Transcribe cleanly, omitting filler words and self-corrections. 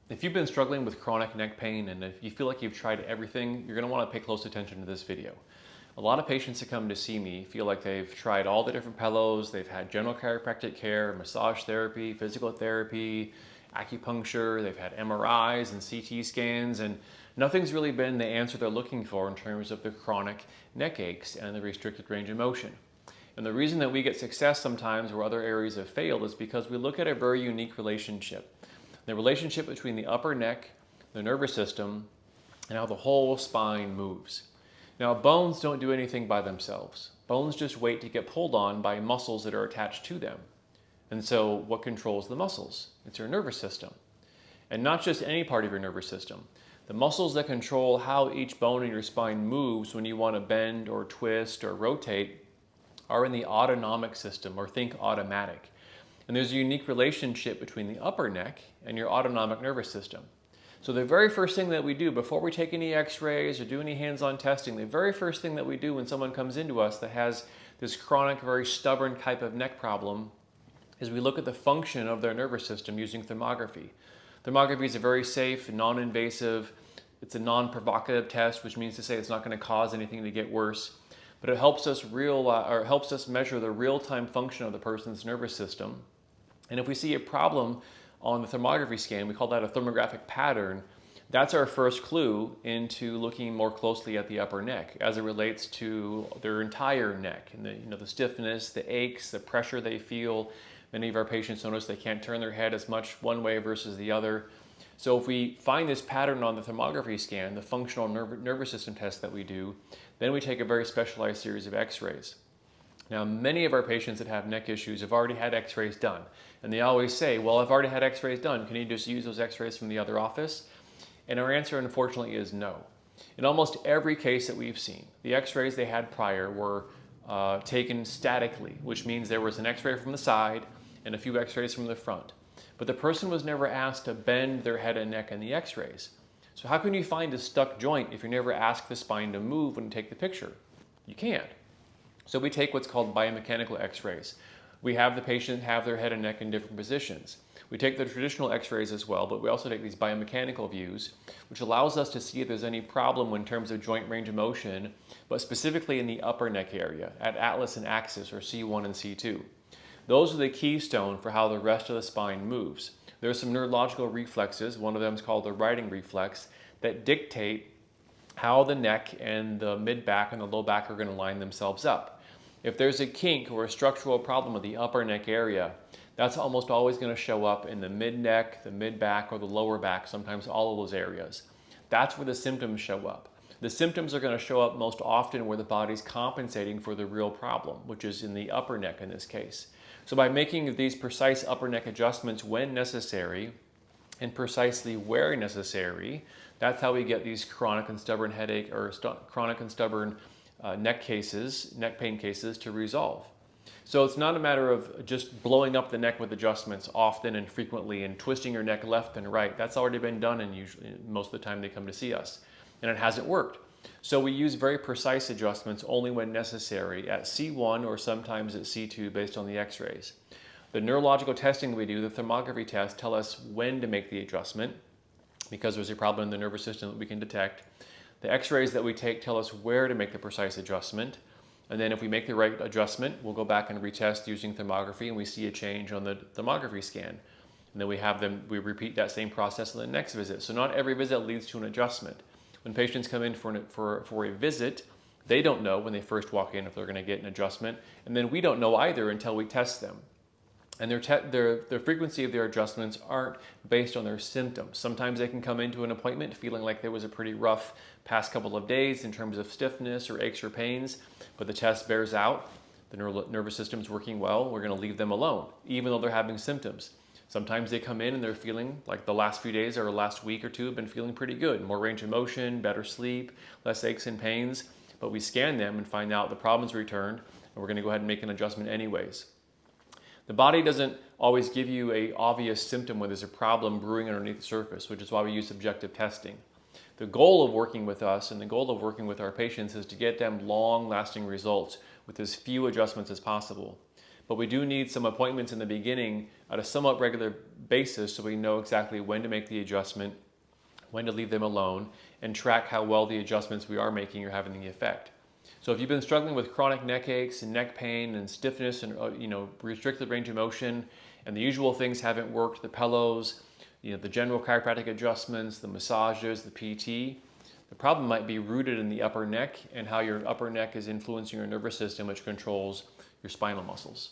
If you've been struggling with chronic neck pain and if you feel like you've tried everything, you're going to want to pay close attention to this video. A lot of patients that come to see me feel like they've tried all the different pillows, they've had general chiropractic care, massage therapy, physical therapy, acupuncture, they've had MRIs and CT scans, and nothing's really been the answer they're looking for in terms of the chronic neck aches and the restricted range of motion. And the reason that we get success sometimes where other areas have failed is because we look at a very unique relationship. The relationship between the upper neck, the nervous system, and how the whole spine moves. Now, bones don't do anything by themselves. Bones just wait to get pulled on by muscles that are attached to them. And so what controls the muscles? It's your nervous system. And not just any part of your nervous system. The muscles that control how each bone in your spine moves when you want to bend or twist or rotate are in the autonomic system, or think automatic. And there's a unique relationship between the upper neck and your autonomic nervous system. So the very first thing that we do before we take any x-rays or do any hands-on testing, the very first thing that we do when someone comes into us that has this chronic, very stubborn type of neck problem is we look at the function of their nervous system using thermography. Thermography is a very safe, non-invasive, it's a non-provocative test, which means to say it's not going to cause anything to get worse. But it helps us measure the real-time function of the person's nervous system. And if we see a problem on the thermography scan, we call that a thermographic pattern. That's our first clue into looking more closely at the upper neck as it relates to their entire neck and the stiffness, the aches, the pressure they feel. Many of our patients notice they can't turn their head as much one way versus the other. So if we find this pattern on the thermography scan, the functional nervous system test that we do, then we take a very specialized series of x-rays. Now, many of our patients that have neck issues have already had x-rays done. And they always say, well, I've already had x-rays done. Can you just use those x-rays from the other office? And our answer, unfortunately, is no. In almost every case that we've seen, the x-rays they had prior were taken statically, which means there was an x-ray from the side and a few x-rays from the front. But the person was never asked to bend their head and neck in the x-rays. So how can you find a stuck joint if you never ask the spine to move when you take the picture? You can't. So we take what's called biomechanical x-rays. We have the patient have their head and neck in different positions. We take the traditional x-rays as well, but we also take these biomechanical views, which allows us to see if there's any problem in terms of joint range of motion, but specifically in the upper neck area, at atlas and axis, or C1 and C2. Those are the keystone for how the rest of the spine moves. There are some neurological reflexes, one of them is called the writing reflex, that dictate how the neck and the mid-back and the low back are going to line themselves up. If there's a kink or a structural problem with the upper neck area, that's almost always going to show up in the mid-neck, the mid-back, or the lower back, sometimes all of those areas. That's where the symptoms show up. The symptoms are going to show up most often where the body's compensating for the real problem, which is in the upper neck in this case. So by making these precise upper neck adjustments when necessary and precisely where necessary, that's how we get these chronic and stubborn headache or chronic and stubborn neck pain cases to resolve. So it's not a matter of just blowing up the neck with adjustments often and frequently and twisting your neck left and right. That's already been done, and usually most of the time they come to see us, and it hasn't worked. So we use very precise adjustments only when necessary at C1 or sometimes at C2 based on the x-rays. The neurological testing we do, the thermography test, tell us when to make the adjustment because there's a problem in the nervous system that we can detect. The x-rays that we take tell us where to make the precise adjustment. And then if we make the right adjustment, we'll go back and retest using thermography and we see a change on the thermography scan. And then we repeat that same process on the next visit. So not every visit leads to an adjustment. When patients come in for a visit, they don't know when they first walk in if they're going to get an adjustment, and then we don't know either until we test them. And the frequency of their adjustments aren't based on their symptoms. Sometimes they can come into an appointment feeling like there was a pretty rough past couple of days in terms of stiffness or aches or pains, but the test bears out, the nervous system is working well, we're going to leave them alone, even though they're having symptoms. Sometimes they come in and they're feeling like the last few days or last week or two have been feeling pretty good. More range of motion, better sleep, less aches and pains. But we scan them and find out the problem's returned, and we're going to go ahead and make an adjustment anyways. The body doesn't always give you an obvious symptom when there's a problem brewing underneath the surface, which is why we use subjective testing. The goal of working with us and the goal of working with our patients is to get them long-lasting results with as few adjustments as possible. but we do need some appointments in the beginning at a somewhat regular basis so we know exactly when to make the adjustment, when to leave them alone, and track how well the adjustments we are making are having the effect. So if you've been struggling with chronic neck aches and neck pain and stiffness and restricted range of motion, and the usual things haven't worked, the pillows, the general chiropractic adjustments, the massages, the PT, the problem might be rooted in the upper neck and how your upper neck is influencing your nervous system, which controls your spinal muscles.